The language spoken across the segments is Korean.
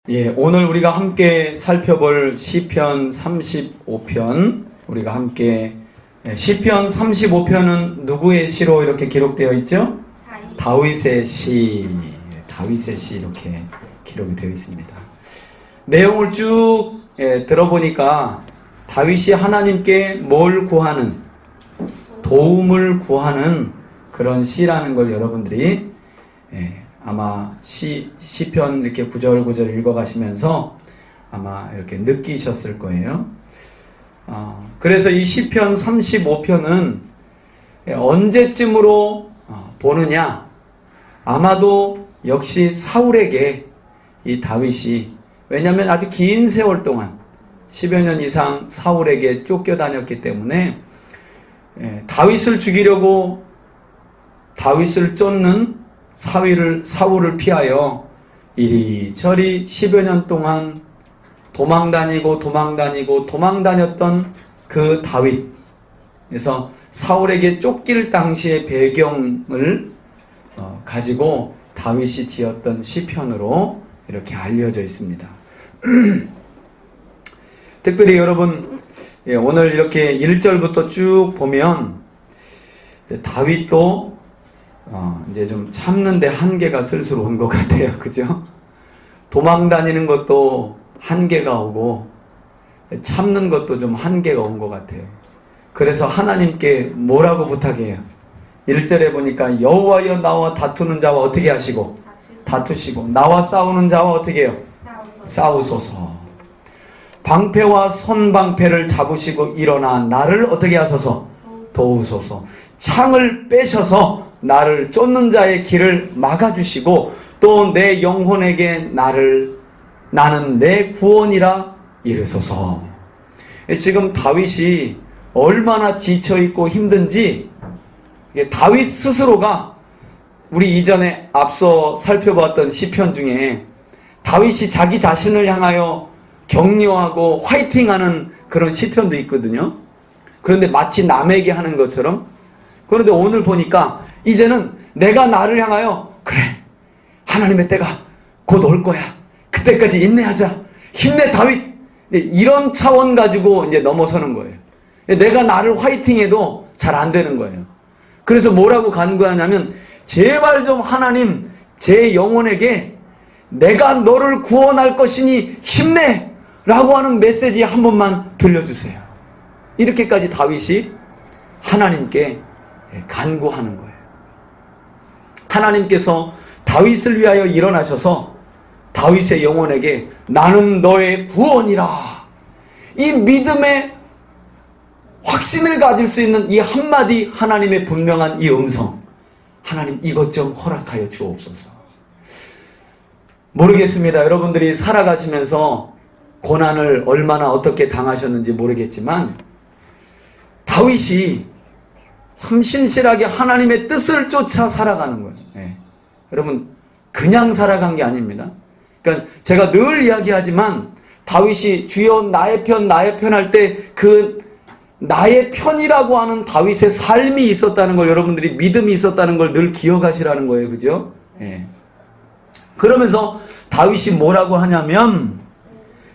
오늘 우리가 함께 살펴볼 시편 35편, 우리가 함께 시편 35편은 누구의 시로 이렇게 기록되어 있죠? 다윗의 시, 이렇게 기록이 되어 있습니다. 내용을 쭉 들어보니까 다윗이 하나님께 뭘 구하는, 도움을 구하는 그런 시라는 걸 여러분들이 아마 시편 이렇게 구절구절 읽어가시면서 아마 이렇게 느끼셨을 거예요. 그래서 이 시편 35편은 언제쯤으로 보느냐? 아마도 역시 사울에게 이 다윗이, 왜냐하면 아주 긴 세월 동안 10여 년 이상 사울에게 쫓겨다녔기 때문에 다윗을 죽이려고 다윗을 쫓는 사울을 피하여 이리저리 10여 년 동안 도망다녔던 그 다윗. 그래서 사울에게 쫓길 당시의 배경을 가지고 다윗이 지었던 시편으로 이렇게 알려져 있습니다. 특별히 여러분, 오늘 이렇게 1절부터 쭉 보면 다윗도 이제 좀 참는데 한계가 슬슬 온 것 같아요. 그죠? 도망다니는 것도 한계가 오고 참는 것도 좀 한계가 온 것 같아요. 그래서 하나님께 뭐라고 부탁해요? 1절에 보니까 여호와여 나와 다투는 자와 어떻게 하시고? 다투시고 나와 싸우는 자와 어떻게 해요? 싸우소서. 방패와 손방패를 잡으시고 일어나 나를 어떻게 하소서? 도우소서. 창을 빼셔서 나를 쫓는 자의 길을 막아주시고 또 내 영혼에게 나는 내 구원이라 이르소서. 지금 다윗이 얼마나 지쳐있고 힘든지 다윗 스스로가 우리 이전에 앞서 살펴봤던 시편 중에 다윗이 자기 자신을 향하여 격려하고 화이팅하는 그런 시편도 있거든요. 그런데 마치 남에게 하는 것처럼. 그런데 오늘 보니까 이제는 내가 나를 향하여 그래, 하나님의 때가 곧 올 거야. 그때까지 인내하자. 힘내 다윗. 이런 차원 가지고 이제 넘어서는 거예요. 내가 나를 화이팅해도 잘 안 되는 거예요. 그래서 뭐라고 간구하냐면 제발 좀 하나님 제 영혼에게 내가 너를 구원할 것이니 힘내! 라고 하는 메시지 한 번만 들려주세요. 이렇게까지 다윗이 하나님께 간구하는 거예요. 하나님께서 다윗을 위하여 일어나셔서 다윗의 영혼에게 나는 너의 구원이라, 이 믿음의 확신을 가질 수 있는 이 한마디 하나님의 분명한 이 음성, 하나님 이것 좀 허락하여 주옵소서. 모르겠습니다. 여러분들이 살아가시면서 고난을 얼마나 어떻게 당하셨는지 모르겠지만 다윗이 참 신실하게 하나님의 뜻을 쫓아 살아가는 거예요. 여러분, 그냥 살아간 게 아닙니다. 그러니까 제가 늘 이야기하지만 다윗이 주여 나의 편 할 때 그 나의 편이라고 하는 다윗의 삶이 있었다는 걸, 여러분들이 믿음이 있었다는 걸 늘 기억하시라는 거예요. 그죠? 그러면서 다윗이 뭐라고 하냐면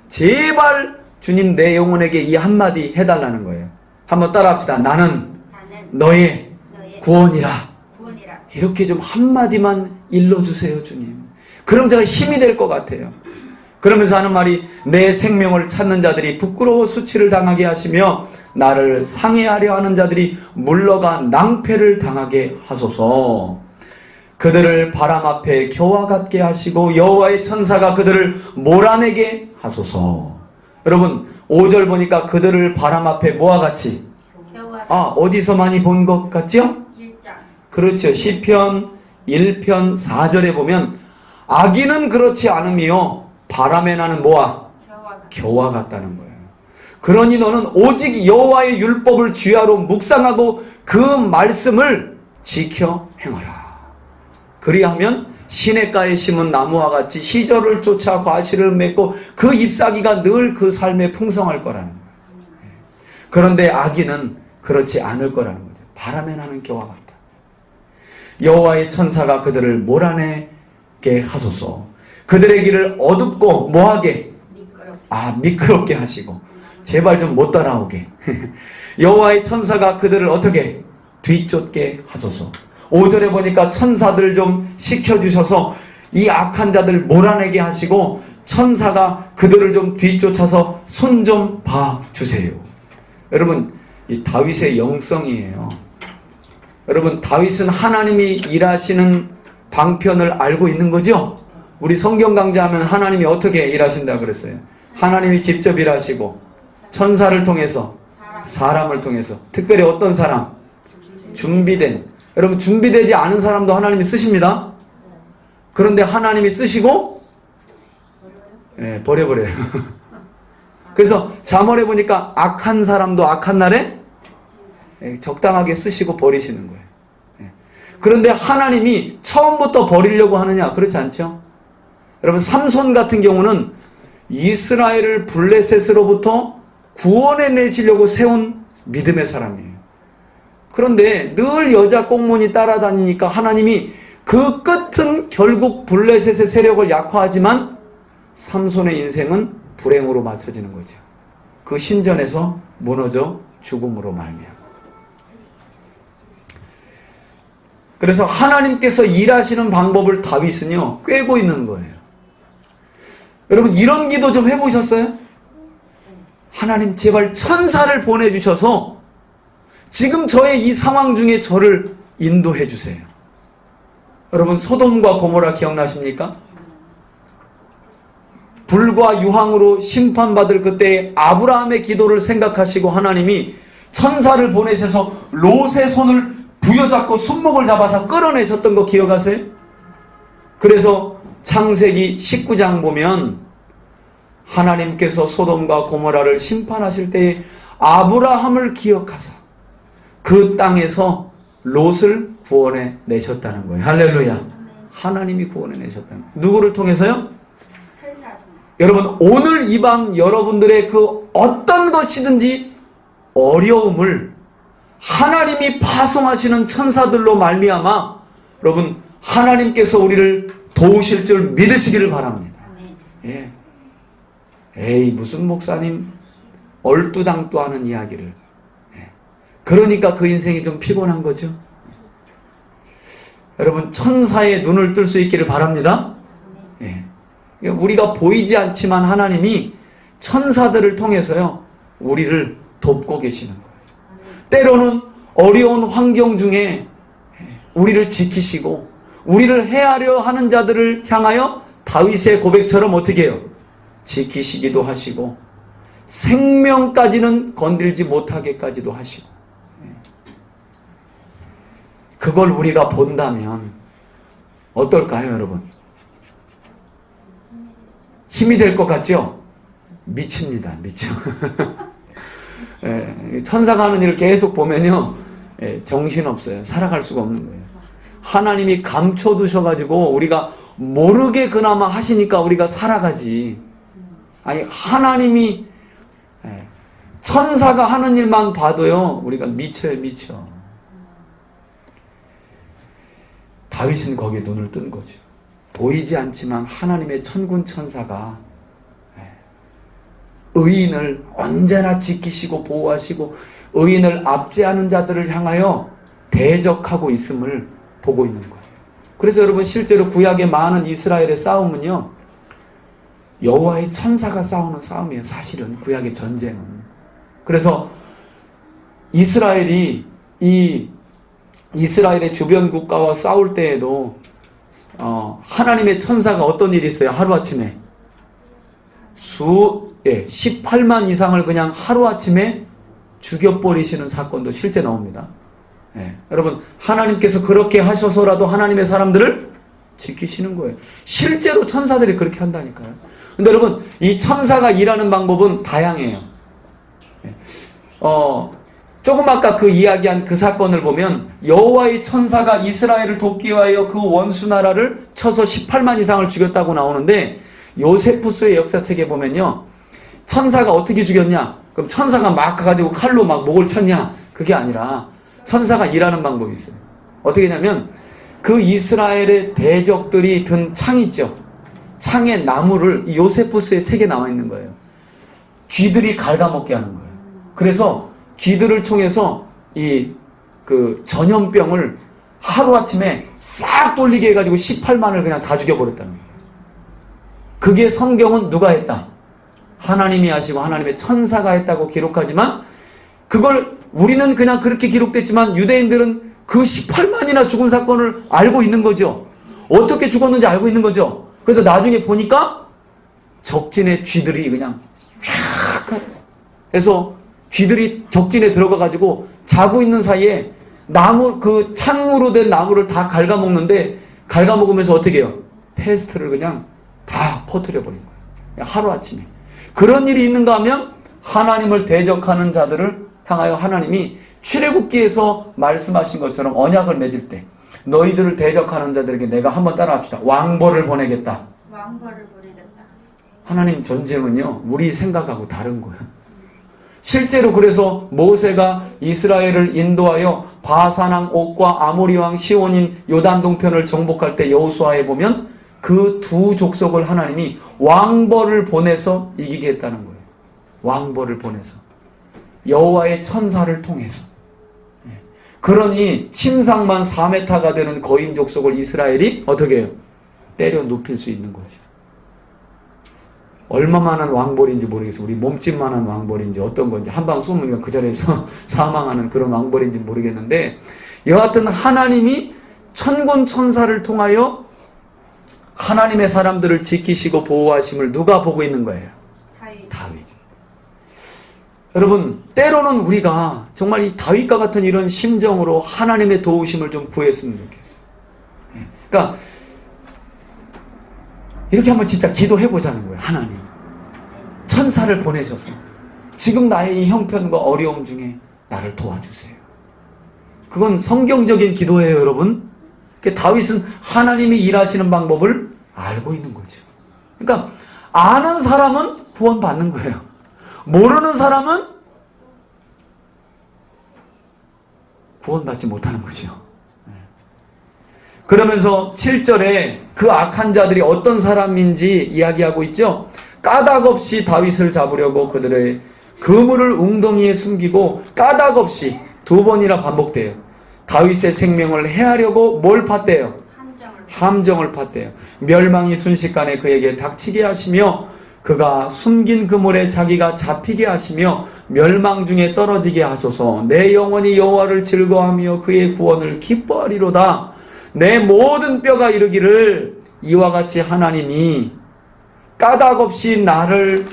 제발 주님 내 영혼에게 이 한마디 해달라는 거예요. 한번 따라합시다. 나는 너의 구원이라. 이렇게 좀 한마디만 일러주세요, 주님. 그럼 제가 힘이 될 것 같아요. 그러면서 하는 말이 내 생명을 찾는 자들이 부끄러워 수치를 당하게 하시며 나를 상해하려 하는 자들이 물러가 낭패를 당하게 하소서. 그들을 바람 앞에 겨와 같게 하시고 여호와의 천사가 그들을 몰아내게 하소서. 여러분 5절 보니까 그들을 바람 앞에 뭐와 같이? 어디서 많이 본 것 같죠? 그렇죠. 시편 1편 4절에 보면 악인은 그렇지 않으며 바람에 나는 뭐와? 겨와 같다는 거예요. 그러니 너는 오직 여호와의 율법을 주야로 묵상하고 그 말씀을 지켜 행하라. 그리하면 시냇가에 심은 나무와 같이 시절을 쫓아 과실을 맺고 그 잎사귀가 늘 그 삶에 풍성할 거라는 거예요. 그런데 악인은 그렇지 않을 거라는 거죠. 바람에 나는 겨와 같다. 여호와의 천사가 그들을 몰아내게 하소서. 그들의 길을 어둡고 뭐하게? 미끄럽게 하시고 제발 좀 못 따라오게. 여호와의 천사가 그들을 어떻게? 뒤쫓게 하소서. 5절에 보니까 천사들 좀 시켜주셔서 이 악한 자들 몰아내게 하시고 천사가 그들을 좀 뒤쫓아서 손 좀 봐주세요. 여러분, 이 다윗의 영성이에요. 여러분, 다윗은 하나님이 일하시는 방편을 알고 있는 거죠? 우리 성경 강좌하면 하나님이 어떻게 일하신다 그랬어요? 하나님이 직접 일하시고 천사를 통해서, 사람을 통해서, 특별히 어떤 사람? 준비된, 여러분 준비되지 않은 사람도 하나님이 쓰십니다. 그런데 하나님이 쓰시고 버려버려요. 그래서 잠언에 보니까 악한 사람도 악한 날에 적당하게 쓰시고 버리시는 거예요. 그런데 하나님이 처음부터 버리려고 하느냐? 그렇지 않죠? 여러분, 삼손 같은 경우는 이스라엘을 블레셋으로부터 구원해 내시려고 세운 믿음의 사람이에요. 그런데 늘 여자 꽁무니 따라다니니까 하나님이 그 끝은 결국 블레셋의 세력을 약화하지만 삼손의 인생은 불행으로 맞춰지는 거죠. 그 신전에서 무너져 죽음으로 말미암아. 그래서 하나님께서 일하시는 방법을 다윗은요 꿰고 있는 거예요. 여러분, 이런 기도 좀 해보셨어요? 하나님 제발 천사를 보내주셔서 지금 저의 이 상황 중에 저를 인도해 주세요. 여러분, 소돔과 고모라 기억나십니까? 불과 유황으로 심판받을 그때 아브라함의 기도를 생각하시고 하나님이 천사를 보내셔서 롯의 손을 부여잡고 손목을 잡아서 끌어내셨던 거 기억하세요? 그래서 창세기 19장 보면 하나님께서 소돔과 고모라를 심판하실 때에 아브라함을 기억하사 그 땅에서 롯을 구원해 내셨다는 거예요. 할렐루야. 하나님이 구원해 내셨다는 거예요. 누구를 통해서요? 여러분, 오늘 이 밤 여러분들의 그 어떤 것이든지 어려움을 하나님이 파송하시는 천사들로 말미암아 여러분 하나님께서 우리를 도우실 줄 믿으시기를 바랍니다. 예. 에이, 무슨 목사님 얼두당또 하는 이야기를. 예. 그러니까 그 인생이 좀 피곤한 거죠. 여러분, 천사의 눈을 뜰 수 있기를 바랍니다. 예. 우리가 보이지 않지만 하나님이 천사들을 통해서요 우리를 돕고 계시는 거예요. 때로는 어려운 환경 중에 우리를 지키시고 우리를 해하려 하는 자들을 향하여 다윗의 고백처럼 어떻게 해요? 지키시기도 하시고 생명까지는 건들지 못하게까지도 하시고. 그걸 우리가 본다면 어떨까요, 여러분? 힘이 될 것 같죠? 미칩니다. 미쳐. 천사가 하는 일을 계속 보면요 정신없어요. 살아갈 수가 없는 거예요. 하나님이 감춰두셔가지고 우리가 모르게 그나마 하시니까 우리가 살아가지. 아니, 하나님이 천사가 하는 일만 봐도요 우리가 미쳐요. 미쳐. 다윗은 거기에 눈을 뜬 거죠. 보이지 않지만 하나님의 천군 천사가 의인을 언제나 지키시고 보호하시고 의인을 압제하는 자들을 향하여 대적하고 있음을 보고 있는 거예요. 그래서 여러분, 실제로 구약의 많은 이스라엘의 싸움은요 여호와의 천사가 싸우는 싸움이에요. 사실은 구약의 전쟁은. 그래서 이스라엘이 이스라엘의 주변 국가와 싸울 때에도 하나님의 천사가 어떤 일이 있어요? 하루아침에 18만 이상을 그냥 하루아침에 죽여버리시는 사건도 실제 나옵니다. 여러분, 하나님께서 그렇게 하셔서라도 하나님의 사람들을 지키시는 거예요. 실제로 천사들이 그렇게 한다니까요. 근데 여러분, 이 천사가 일하는 방법은 다양해요. 조금 아까 그 이야기한 그 사건을 보면 여호와의 천사가 이스라엘을 돕기 위하여 그 원수 나라를 쳐서 18만 이상을 죽였다고 나오는데, 요세푸스의 역사책에 보면요 천사가 어떻게 죽였냐? 그럼 천사가 막 가가지고 칼로 막 목을 쳤냐? 그게 아니라 천사가 일하는 방법이 있어요. 어떻게 하냐면 그 이스라엘의 대적들이 든 창 있죠. 창의 나무를 이 요세푸스의 책에 나와 있는 거예요. 쥐들이 갉아먹게 하는 거예요. 그래서 쥐들을 통해서 이 그 전염병을 하루아침에 싹 돌리게 해가지고 18만을 그냥 다 죽여버렸다는 거예요. 그게 성경은 누가 했다? 하나님이 하시고 하나님의 천사가 했다고 기록하지만 그걸 우리는 그냥 그렇게 기록됐지만 유대인들은 그 18만이나 죽은 사건을 알고 있는 거죠. 어떻게 죽었는지 알고 있는 거죠. 그래서 나중에 보니까 적진의 쥐들이 그냥 쫙 해서 쥐들이 적진에 들어가가지고 자고 있는 사이에 나무, 그 창으로 된 나무를 다 갉아먹는데 갉아먹으면서 어떻게 해요? 페스트를 그냥 다 퍼뜨려버린 거예요. 하루아침에. 그런 일이 있는가 하면 하나님을 대적하는 자들을 향하여 하나님이 출애굽기에서 말씀하신 것처럼 언약을 맺을 때 너희들을 대적하는 자들에게 내가 한번 따라합시다. 왕벌을 보내겠다. 왕벌을 보내겠다. 하나님 전쟁은요, 우리 생각하고 다른 거예요. 실제로 그래서 모세가 이스라엘을 인도하여 바산왕 옥과 아모리 왕 시온인 요단 동편을 정복할 때 여호수아에 보면 그 두 족속을 하나님이 왕벌을 보내서 이기게 했다는 거예요. 왕벌을 보내서 여호와의 천사를 통해서. 그러니 침상만 4m가 되는 거인 족속을 이스라엘이 어떻게 해요? 때려 눕힐 수 있는 거죠. 얼마만한 왕벌인지 모르겠어요. 우리 몸집만한 왕벌인지 어떤 건지 한 방 쏘면 그 자리에서 사망하는 그런 왕벌인지 모르겠는데 여하튼 하나님이 천군 천사를 통하여 하나님의 사람들을 지키시고 보호하심을 누가 보고 있는 거예요? 다윗. 여러분 때로는 우리가 정말 이 다윗과 같은 이런 심정으로 하나님의 도우심을 좀 구했으면 좋겠어요. 그러니까 이렇게 한번 진짜 기도해보자는 거예요. 하나님 천사를 보내셔서 지금 나의 이 형편과 어려움 중에 나를 도와주세요. 그건 성경적인 기도예요, 여러분. 그러니까 다윗은 하나님이 일하시는 방법을 알고 있는 거죠. 그러니까 아는 사람은 구원받는 거예요. 모르는 사람은 구원받지 못하는 거죠. 그러면서 7절에 그 악한 자들이 어떤 사람인지 이야기하고 있죠. 까닭없이 다윗을 잡으려고 그들의 그물을 웅덩이에 숨기고 까닭없이 2번이나 반복돼요. 다윗의 생명을 해하려고 뭘 팠대요? 함정을 팠대요. 멸망이 순식간에 그에게 닥치게 하시며 그가 숨긴 그물에 자기가 잡히게 하시며 멸망 중에 떨어지게 하소서. 내 영혼이 여호와를 즐거워하며 그의 구원을 기뻐하리로다. 내 모든 뼈가 이르기를 이와 같이 하나님이 까닭없이 나를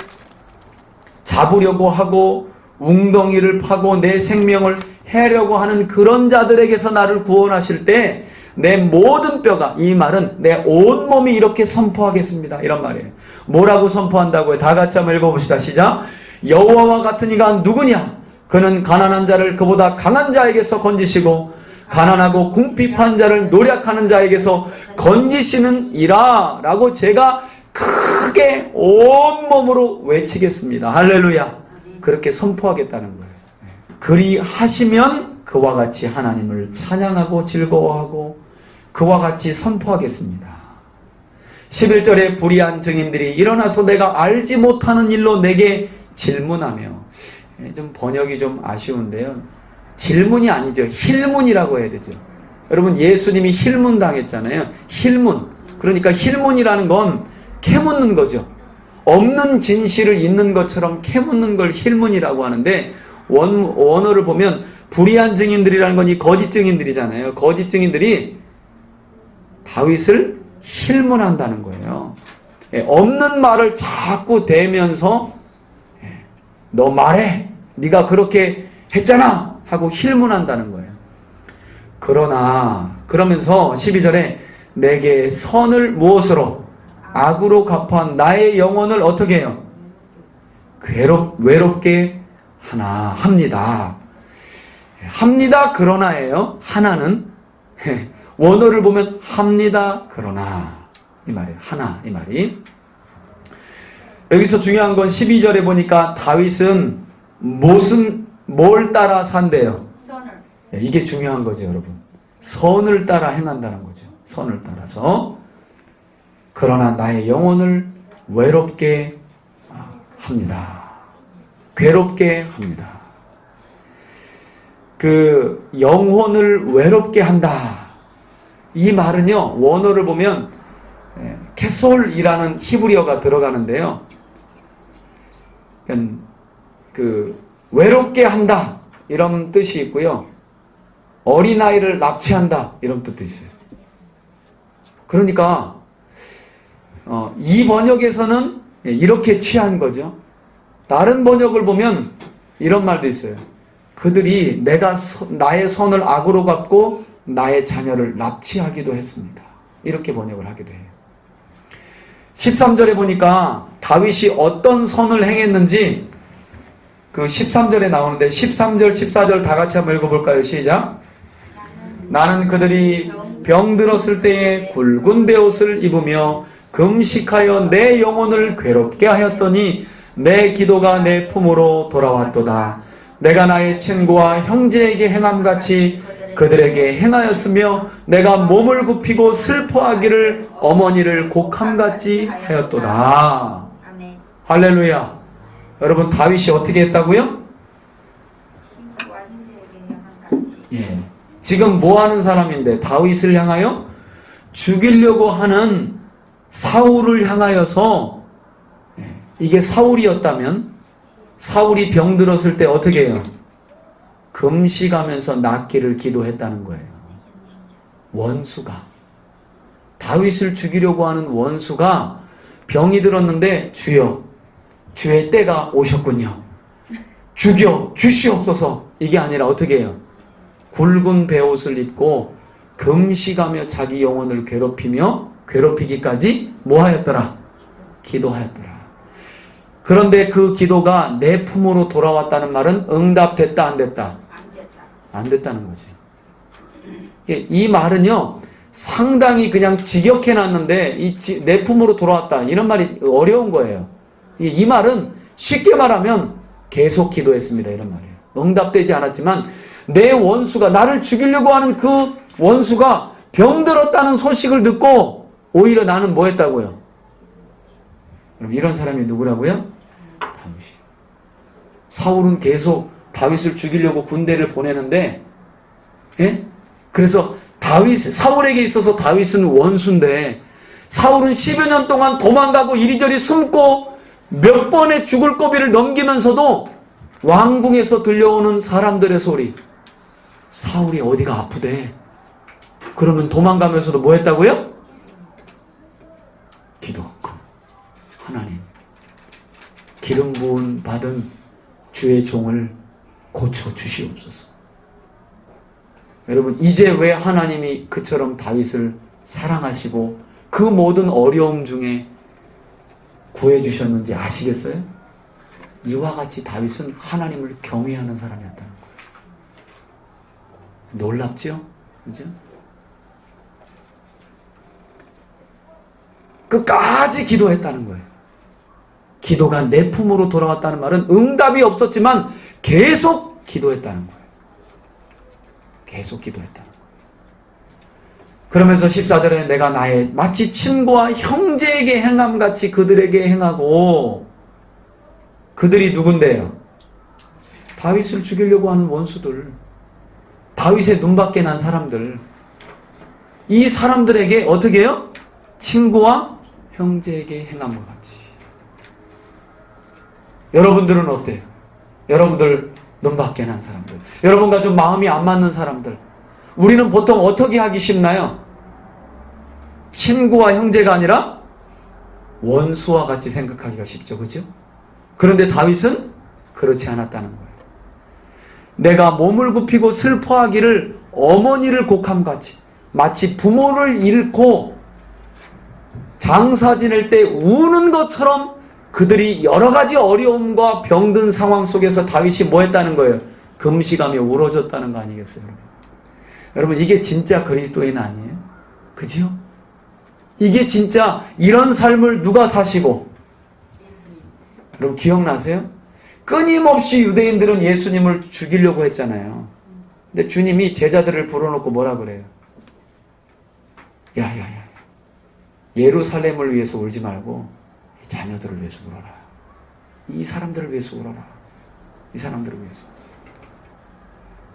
잡으려고 하고 웅덩이를 파고 내 생명을 해려고 하는 그런 자들에게서 나를 구원하실 때 내 모든 뼈가, 이 말은 내 온몸이 이렇게 선포하겠습니다. 이런 말이에요. 뭐라고 선포한다고요? 다 같이 한번 읽어봅시다. 시작. 여호와와 같은 이가 누구냐? 그는 가난한 자를 그보다 강한 자에게서 건지시고 가난하고 궁핍한 자를 노력하는 자에게서 건지시는 이라 라고 제가 크게 온몸으로 외치겠습니다. 할렐루야. 그렇게 선포하겠다는 거예요. 그리 하시면 그와 같이 하나님을 찬양하고 즐거워하고 그와 같이 선포하겠습니다. 11절에 불의한 증인들이 일어나서 내가 알지 못하는 일로 내게 질문하며, 좀 번역이 좀 아쉬운데요. 질문이 아니죠. 힐문이라고 해야 되죠. 여러분 예수님이 힐문 당했잖아요. 힐문. 그러니까 힐문이라는 건 캐묻는 거죠. 없는 진실을 있는 것처럼 캐묻는 걸 힐문이라고 하는데 원어를 보면 불의한 증인들이라는 건 이 거짓 증인들이잖아요. 거짓 증인들이 다윗을 힐문한다는 거예요. 없는 말을 자꾸 대면서 너 말해. 네가 그렇게 했잖아. 하고 힐문한다는 거예요. 그러면서 12절에 내게 선을 무엇으로? 악으로 갚아 나의 영혼을 어떻게 해요? 외롭게 합니다. 그러나예요. 하나는 원어를 보면 합니다. 그러나 이 말이에요. 하나 이 말이. 여기서 중요한 건 12절에 보니까 다윗은 뭘 따라 산대요? 선을. 이게 중요한 거죠, 여러분. 선을 따라 행한다는 거죠. 선을 따라서. 그러나 나의 영혼을 외롭게 합니다. 괴롭게 합니다. 그 영혼을 외롭게 한다. 이 말은요, 원어를 보면 캐솔이라는 히브리어가 들어가는데요. 그 외롭게 한다 이런 뜻이 있고요. 어린아이를 납치한다 이런 뜻도 있어요. 그러니까 이 번역에서는 이렇게 취한 거죠. 다른 번역을 보면 이런 말도 있어요. 그들이 나의 선을 악으로 갚고 나의 자녀를 납치하기도 했습니다. 이렇게 번역을 하기도 해요. 13절에 보니까 다윗이 어떤 선을 행했는지 그 13절에 나오는데 13절, 14절 다 같이 한번 읽어볼까요? 시작. 나는 그들이 병들었을 때에 굵은 베옷을 입으며 금식하여 내 영혼을 괴롭게 하였더니 내 기도가 내 품으로 돌아왔도다. 내가 나의 친구와 형제에게 행함같이 그들에게 행하였으며 내가 몸을 굽히고 슬퍼하기를 어머니를 곡함같이 하였도다. 할렐루야. 여러분 다윗이 어떻게 했다고요? 예. 지금 뭐 하는 사람인데 다윗을 향하여 죽이려고 하는 사울을 향하여서 이게 사울이었다면 사울이 병들었을 때 어떻게 해요? 금식하면서 낫기를 기도했다는 거예요. 원수가 다윗을 죽이려고 하는 원수가 병이 들었는데 주여 주의 때가 오셨군요. 죽여 주시옵소서. 이게 아니라 어떻게 해요? 굵은 베옷을 입고 금식하며 자기 영혼을 괴롭히기까지 뭐 하였더라? 기도하였더라. 그런데 그 기도가 내 품으로 돌아왔다는 말은 응답됐다 안 됐다? 안 됐다는 거지. 이 말은요 상당히 그냥 직역해놨는데 내 품으로 돌아왔다 이런 말이 어려운 거예요. 이 말은 쉽게 말하면 계속 기도했습니다 이런 말이에요. 응답되지 않았지만 내 원수가 나를 죽이려고 하는 그 원수가 병들었다는 소식을 듣고 오히려 나는 뭐 했다고요? 그럼 이런 사람이 누구라고요? 다윗이. 사울은 계속 다윗을 죽이려고 군대를 보내는데 그래서 사울에게 있어서 다윗은 원수인데 사울은 10여 년 동안 도망가고 이리저리 숨고 몇 번의 죽을 고비를 넘기면서도 왕궁에서 들려오는 사람들의 소리 사울이 어디가 아프대. 그러면 도망가면서도 뭐 했다고요? 기도하고 하나님 기름 부은 받은 주의 종을 고쳐 주시옵소서. 여러분 이제 왜 하나님이 그처럼 다윗을 사랑하시고 그 모든 어려움 중에 구해주셨는지 아시겠어요? 이와 같이 다윗은 하나님을 경외하는 사람이었다는 거예요. 놀랍죠? 그죠? 끝까지 기도했다는 거예요. 기도가 내 품으로 돌아왔다는 말은 응답이 없었지만 계속 기도했다는 거예요. 계속 기도했다는 거예요. 그러면서 14절에 내가 나의 마치 친구와 형제에게 행함같이 그들에게 행하고 그들이 누군데요? 다윗을 죽이려고 하는 원수들, 다윗의 눈밖에 난 사람들, 이 사람들에게 어떻게 해요? 친구와 형제에게 행함과 같이. 여러분들은 어때요? 여러분들 눈밖에 난 사람들, 여러분과 좀 마음이 안 맞는 사람들, 우리는 보통 어떻게 하기 쉽나요? 친구와 형제가 아니라 원수와 같이 생각하기가 쉽죠. 그죠? 그런데 다윗은 그렇지 않았다는 거예요. 내가 몸을 굽히고 슬퍼하기를 어머니를 곡함같이, 마치 부모를 잃고 장사 지낼 때 우는 것처럼 그들이 여러 가지 어려움과 병든 상황 속에서 다윗이 뭐 했다는 거예요? 금식하며 울어줬다는 거 아니겠어요? 여러분 이게 진짜 그리스도인 아니에요? 그죠? 이게 진짜 이런 삶을 누가 사시고, 여러분 기억나세요? 끊임없이 유대인들은 예수님을 죽이려고 했잖아요. 근데 주님이 제자들을 불러놓고 뭐라 그래요? 야야야, 예루살렘을 위해서 울지 말고 이 자녀들을 위해서 울어라. 이 사람들을 위해서 울어라. 이 사람들을 위해서.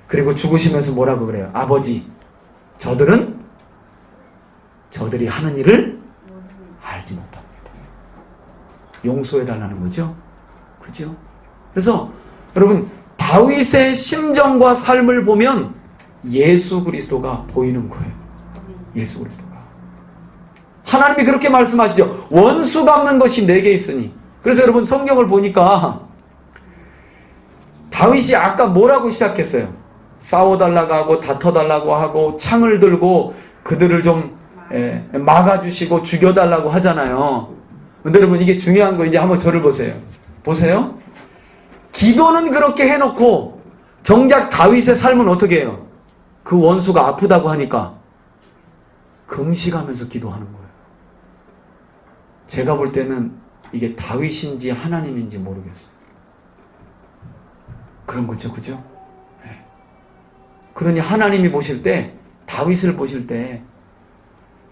그리고 죽으시면서 뭐라고 그래요? 아버지, 저들이 하는 일을 알지 못합니다. 용서해달라는 거죠. 그죠? 그래서 여러분, 다윗의 심정과 삶을 보면 예수 그리스도가 보이는 거예요. 예수 그리스도가. 하나님이 그렇게 말씀하시죠. 원수 갚는 것이 내게 있으니. 그래서 여러분, 성경을 보니까 다윗이 아까 뭐라고 시작했어요? 싸워달라고 하고 다퉈달라고 하고 창을 들고 그들을 좀 막아주시고 죽여달라고 하잖아요. 근데 여러분, 이게 중요한 거, 이제 한번 저를 보세요. 보세요. 기도는 그렇게 해놓고 정작 다윗의 삶은 어떻게 해요? 그 원수가 아프다고 하니까 금식하면서 기도하는 거예요. 제가 볼 때는 이게 다윗인지 하나님인지 모르겠어요. 그런 거죠. 그죠? 네. 그러니 하나님이 보실 때, 다윗을 보실 때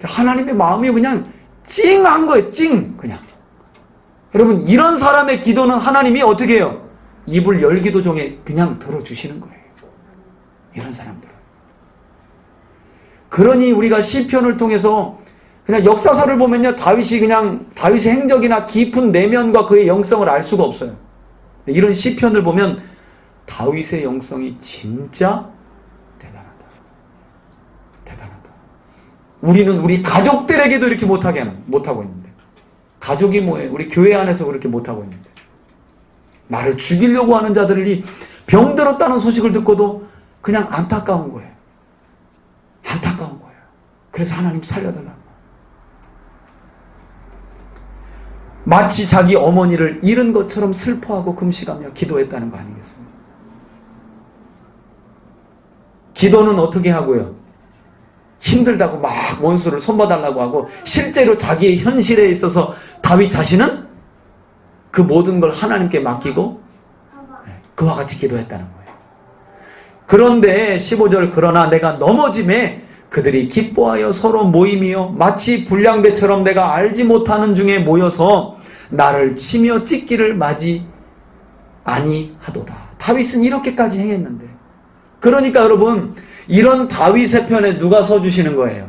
하나님의 마음이 그냥 찡한 거예요. 찡! 그냥. 여러분, 이런 사람의 기도는 하나님이 어떻게 해요? 입을 열기도 전에 그냥 들어주시는 거예요. 이런 사람들은. 그러니 우리가 시편을 통해서 그냥 역사서를 보면요, 다윗의 행적이나 깊은 내면과 그의 영성을 알 수가 없어요. 이런 시편을 보면 다윗의 영성이 진짜 대단하다. 대단하다. 우리는 우리 가족들에게도 이렇게 못하고 있는데, 가족이 뭐예요? 우리 교회 안에서 그렇게 못하고 있는데, 나를 죽이려고 하는 자들이 병들었다는 소식을 듣고도 그냥 안타까운 거예요. 안타까운 거예요. 그래서 하나님 살려달라는 거예요. 마치 자기 어머니를 잃은 것처럼 슬퍼하고 금식하며 기도했다는 거 아니겠습니까? 기도는 어떻게 하고요? 힘들다고 막 원수를 손봐달라고 하고, 실제로 자기의 현실에 있어서 다윗 자신은 그 모든 걸 하나님께 맡기고 그와 같이 기도했다는 거예요. 그런데 15절, 그러나 내가 넘어짐에 그들이 기뻐하여 서로 모임이요 마치 불량배처럼 내가 알지 못하는 중에 모여서 나를 치며 찢기를 맞이 아니하도다. 다윗은 이렇게까지 행했는데, 그러니까 여러분, 이런 다윗의 편에 누가 서주시는 거예요?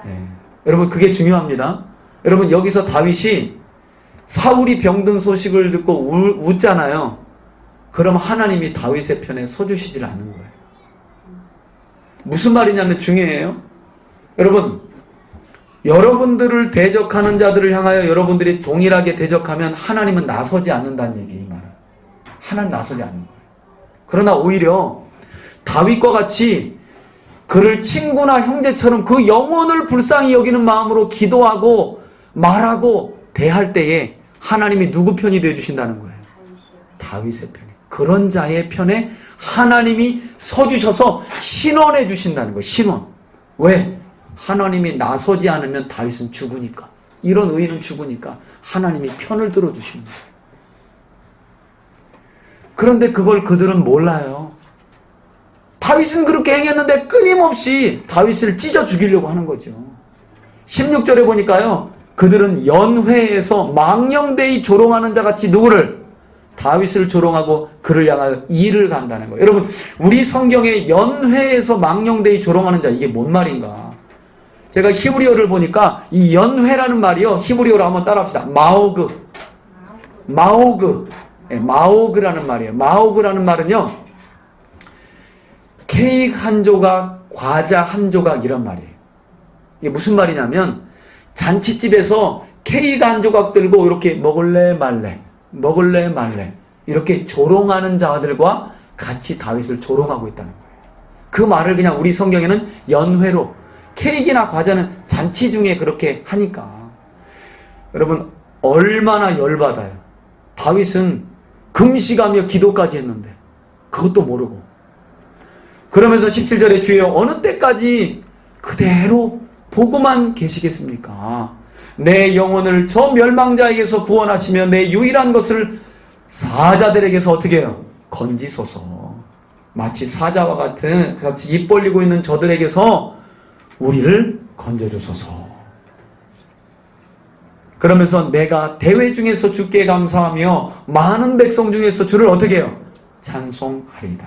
네. 여러분, 그게 중요합니다. 여러분, 여기서 다윗이 사울이 병든 소식을 듣고 웃잖아요. 그럼 하나님이 다윗의 편에 서주시질 않는 거예요. 무슨 말이냐면 중요해요. 여러분, 여러분들을 대적하는 자들을 향하여 여러분들이 동일하게 대적하면 하나님은 나서지 않는다는 얘기, 이 말은. 하나님 나서지 않는 거예요. 그러나 오히려 다윗과 같이 그를 친구나 형제처럼 그 영혼을 불쌍히 여기는 마음으로 기도하고 말하고 대할 때에 하나님이 누구 편이 되어주신다는 거예요? 다윗의 편에. 그런 자의 편에 하나님이 서주셔서 신원해 주신다는 거예요. 신원. 왜? 하나님이 나서지 않으면 다윗은 죽으니까. 이런 의인은 죽으니까 하나님이 편을 들어주시는 거예요. 그런데 그걸 그들은 몰라요. 다윗은 그렇게 행했는데 끊임없이 다윗을 찢어 죽이려고 하는 거죠. 16절에 보니까요, 그들은 연회에서 망령되이 조롱하는 자같이 누구를? 다윗을 조롱하고 그를 향하여 일을 간다는 거예요. 여러분, 우리 성경에 연회에서 망령되이 조롱하는 자, 이게 뭔 말인가? 제가 히브리어를 보니까 이 연회라는 말이요, 히브리어로 한번 따라합시다. 마오그라는 말이에요. 마오그라는 말은요, 케이크 한 조각, 과자 한 조각, 이런 말이에요. 이게 무슨 말이냐면, 잔치집에서 케이크 한 조각 들고 이렇게 먹을래 말래 이렇게 조롱하는 자들과 같이 다윗을 조롱하고 있다는 거예요. 그 말을 그냥 우리 성경에는 연회로, 케이크나 과자는 잔치 중에 그렇게 하니까. 여러분, 얼마나 열받아요. 다윗은 금식하며 기도까지 했는데 그것도 모르고, 그러면서 17절에 주여 어느 때까지 그대로 보고만 계시겠습니까? 내 영혼을 저 멸망자에게서 구원하시며 내 유일한 것을 사자들에게서 어떻게 해요? 건지소서. 마치 사자와 같이 입 벌리고 있는 저들에게서 우리를 건져주소서. 그러면서 내가 대회 중에서 주께 감사하며 많은 백성 중에서 주를 어떻게 해요? 찬송하리다.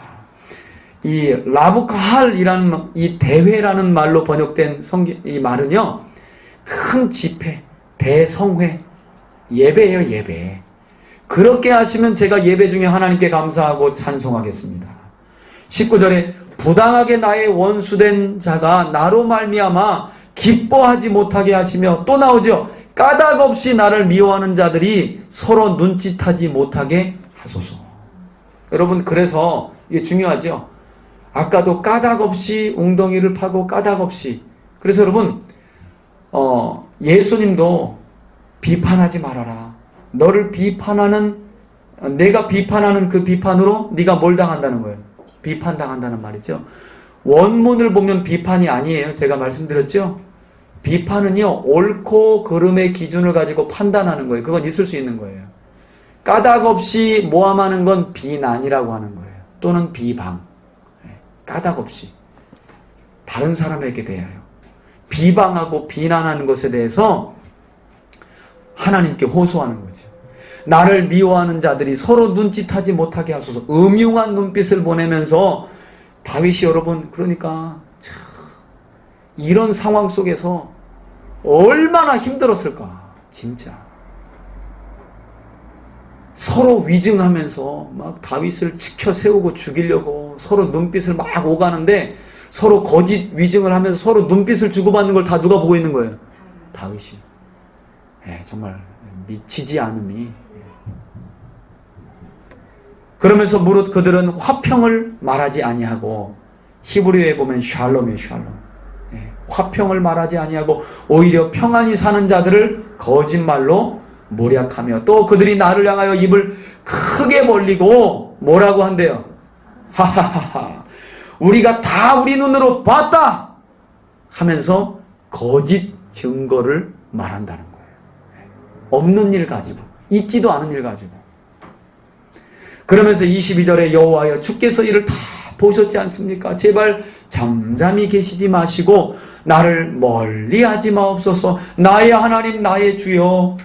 이 라브카할이라는 이 대회라는 말로 번역된 이 말은요, 큰 집회, 대성회, 예배예요, 예배. 그렇게 하시면 제가 예배 중에 하나님께 감사하고 찬송하겠습니다. 19절에 부당하게 나의 원수된 자가 나로 말미암아 기뻐하지 못하게 하시며, 또 나오죠. 까닭 없이 나를 미워하는 자들이 서로 눈짓하지 못하게 하소서. 여러분, 그래서 이게 중요하죠. 아까도 까닭 없이 웅덩이를 파고 까닭 없이. 그래서 여러분, 예수님도 비판하지 말아라. 너를 비판하는, 내가 비판하는 그 비판으로 네가 뭘 당한다는 거예요? 비판당한다는 말이죠. 원문을 보면 비판이 아니에요. 제가 말씀드렸죠. 비판은요, 옳고 그름의 기준을 가지고 판단하는 거예요. 그건 있을 수 있는 거예요. 까닭 없이 모함하는 건 비난이라고 하는 거예요. 또는 비방. 까닭 없이 다른 사람에게 대하여 비방하고 비난하는 것에 대해서 하나님께 호소하는 거죠. 나를 미워하는 자들이 서로 눈짓하지 못하게 하소서. 음흉한 눈빛을 보내면서 다윗이 여러분, 그러니까 참 이런 상황 속에서 얼마나 힘들었을까. 진짜 서로 위증하면서 막 다윗을 지켜 세우고 죽이려고 서로 눈빛을 막 오가는데, 서로 거짓 위증을 하면서 서로 눈빛을 주고받는 걸 다 누가 보고 있는 거예요? 다윗이. 정말 미치지 않음이. 그러면서 무릇 그들은 화평을 말하지 아니하고, 히브리어에 보면 샬롬이에요, 샬롬. 화평을 말하지 아니하고 오히려 평안히 사는 자들을 거짓말로 모략하며, 또 그들이 나를 향하여 입을 크게 벌리고 뭐라고 한대요? 하하하하, 우리가 다 우리 눈으로 봤다 하면서 거짓 증거를 말한다는 거예요. 없는 일 가지고, 있지도 않은 일 가지고. 그러면서 22절에 여호와여, 주께서 이를 다 보셨지 않습니까? 제발 잠잠히 계시지 마시고 나를 멀리하지 마옵소서. 나의 하나님, 나의 주여,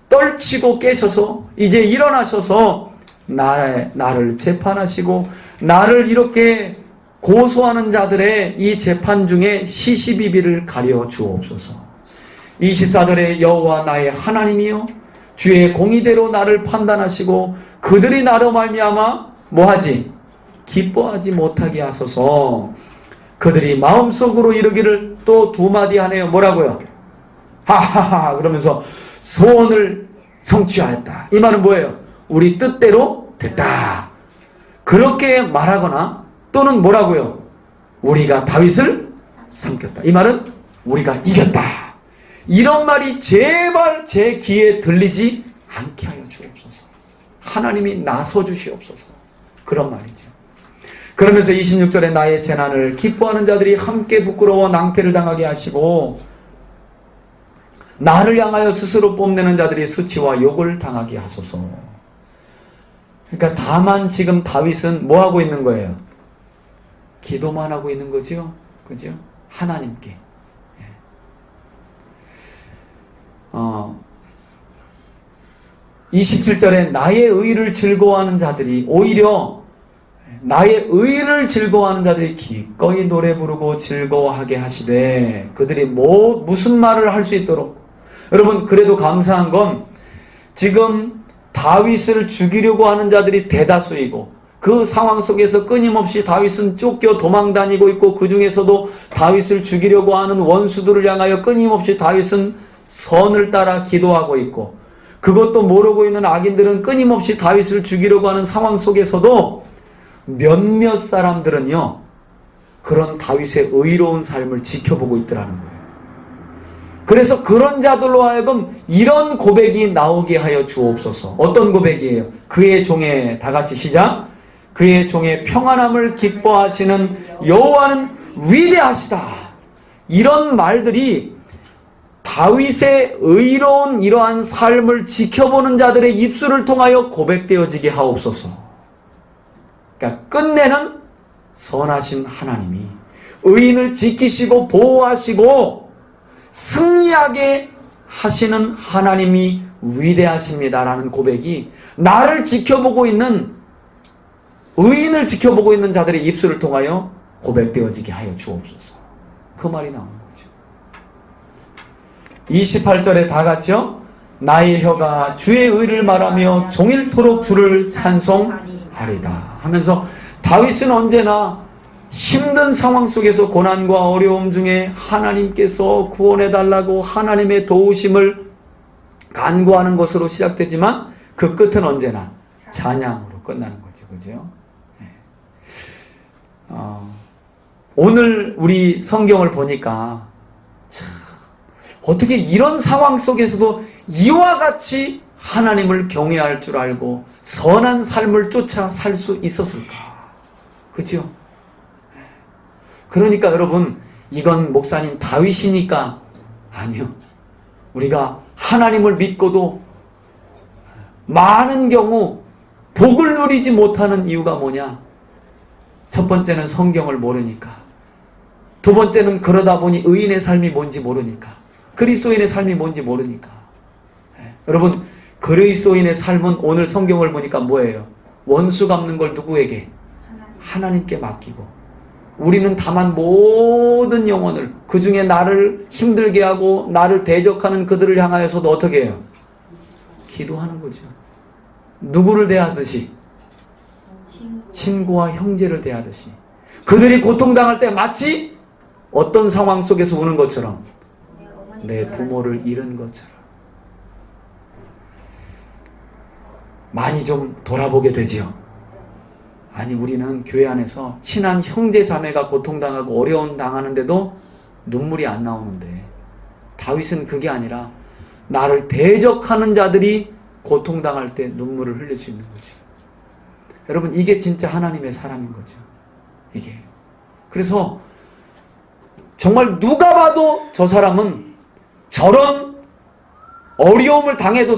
떨치고 깨셔서 이제 일어나셔서 나를 재판하시고, 나를 이렇게 고소하는 자들의 이 재판 중에 시시비비를 가려 주옵소서. 24절에 여호와 나의 하나님이여, 주의 공의대로 나를 판단하시고 그들이 나로 말미암아 뭐하지? 기뻐하지 못하게 하소서. 그들이 마음속으로 이르기를, 또 두 마디 하네요. 뭐라고요? 하하하, 그러면서 소원을 성취하였다. 이 말은 뭐예요? 우리 뜻대로 됐다. 그렇게 말하거나, 또는 뭐라고요? 우리가 다윗을 삼켰다. 이 말은 우리가 이겼다. 이런 말이 제발 제 귀에 들리지 않게 하여 주옵소서. 하나님이 나서 주시옵소서. 그런 말이죠. 그러면서 26절에 나의 재난을 기뻐하는 자들이 함께 부끄러워 낭패를 당하게 하시고, 나를 향하여 스스로 뽐내는 자들이 수치와 욕을 당하게 하소서. 그러니까 다만 지금 다윗은 뭐 하고 있는 거예요? 기도만 하고 있는 거죠. 그죠? 하나님께. 27절에 나의 의를 즐거워하는 자들이, 오히려 나의 의를 즐거워하는 자들이 기꺼이 노래 부르고 즐거워하게 하시되, 그들이 무슨 말을 할 수 있도록. 여러분, 그래도 감사한 건 지금 다윗을 죽이려고 하는 자들이 대다수이고, 그 상황 속에서 끊임없이 다윗은 쫓겨 도망다니고 있고, 그 중에서도 다윗을 죽이려고 하는 원수들을 향하여 끊임없이 다윗은 선을 따라 기도하고 있고, 그것도 모르고 있는 악인들은 끊임없이 다윗을 죽이려고 하는 상황 속에서도 몇몇 사람들은요, 그런 다윗의 의로운 삶을 지켜보고 있더라는 거예요. 그래서 그런 자들로 하여금 이런 고백이 나오게 하여 주옵소서. 어떤 고백이에요? 그의 종의, 다 같이 시작. 그의 종의 평안함을 기뻐하시는 여호와는 위대하시다. 이런 말들이 다윗의 의로운 이러한 삶을 지켜보는 자들의 입술을 통하여 고백되어지게 하옵소서. 그러니까 끝내는 선하신 하나님이 의인을 지키시고 보호하시고 승리하게 하시는 하나님이 위대하십니다라는 고백이 나를 지켜보고 있는, 의인을 지켜보고 있는 자들의 입술을 통하여 고백되어지게 하여 주옵소서. 그 말이 나오는 거죠. 28절에 다 같이요. 나의 혀가 주의 의를 말하며 종일토록 주를 찬송하리다 하면서 다윗은 언제나 힘든 상황 속에서 고난과 어려움 중에 하나님께서 구원해달라고 하나님의 도우심을 간구하는 것으로 시작되지만 그 끝은 언제나 찬양으로 끝나는 거죠. 그죠? 오늘 우리 성경을 보니까 참 어떻게 이런 상황 속에서도 이와 같이 하나님을 경외할 줄 알고 선한 삶을 쫓아 살 수 있었을까? 그죠? 그러니까 여러분, 이건 목사님 다윗이니까 아니요. 우리가 하나님을 믿고도 많은 경우 복을 누리지 못하는 이유가 뭐냐? 첫 번째는 성경을 모르니까. 두 번째는 그러다 보니 의인의 삶이 뭔지 모르니까. 그리스도인의 삶이 뭔지 모르니까. 여러분, 그리스도인의 삶은 오늘 성경을 보니까 뭐예요? 원수 갚는 걸 누구에게? 하나님께 맡기고, 우리는 다만 모든 영혼을, 그 중에 나를 힘들게 하고 나를 대적하는 그들을 향하여서도 어떻게 해요? 기도하는 거죠. 누구를 대하듯이? 친구와 형제를 대하듯이. 그들이 고통당할 때 마치 어떤 상황 속에서 우는 것처럼, 내 부모를 잃은 것처럼. 많이 좀 돌아보게 되지요. 아니, 우리는 교회 안에서 친한 형제 자매가 고통당하고 어려움 당하는데도 눈물이 안 나오는데, 다윗은 그게 아니라 나를 대적하는 자들이 고통당할 때 눈물을 흘릴 수 있는 거죠. 여러분, 이게 진짜 하나님의 사람인 거죠. 이게. 그래서 정말 누가 봐도 저 사람은 저런 어려움을 당해도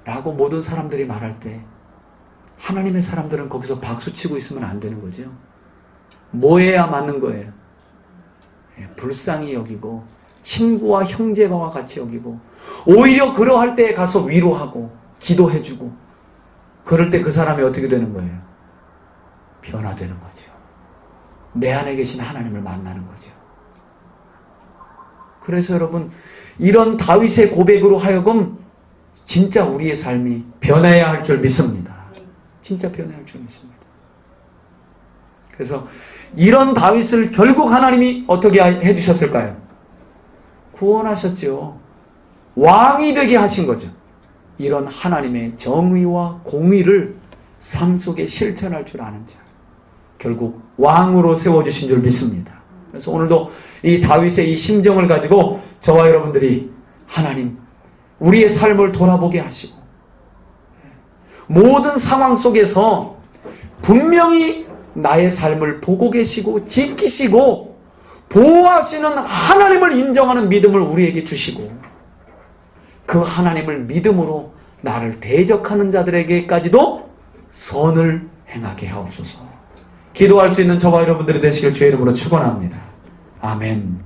라고 모든 사람들이 말할 때 하나님의 사람들은 거기서 박수치고 있으면 안 되는 거죠. 뭐 해야 맞는 거예요? 불쌍히 여기고 친구와 형제와 같이 여기고, 오히려 그러할 때에 가서 위로하고 기도해주고, 그럴 때 그 사람이 어떻게 되는 거예요? 변화되는 거죠. 내 안에 계신 하나님을 만나는 거죠. 그래서 여러분, 이런 다윗의 고백으로 하여금 진짜 우리의 삶이 변해야 할 줄 믿습니다. 진짜 변해야 할 줄 믿습니다. 그래서 이런 다윗을 결국 하나님이 어떻게 해주셨을까요? 구원하셨죠. 왕이 되게 하신 거죠. 이런 하나님의 정의와 공의를 삶 속에 실천할 줄 아는 자, 결국 왕으로 세워주신 줄 믿습니다. 그래서 오늘도 이 다윗의 이 심정을 가지고 저와 여러분들이 하나님, 우리의 삶을 돌아보게 하시고, 모든 상황 속에서 분명히 나의 삶을 보고 계시고 지키시고 보호하시는 하나님을 인정하는 믿음을 우리에게 주시고, 그 하나님을 믿음으로 나를 대적하는 자들에게까지도 선을 행하게 하옵소서. 기도할 수 있는 저와 여러분들이 되시길 주의 이름으로 축원합니다. 아멘.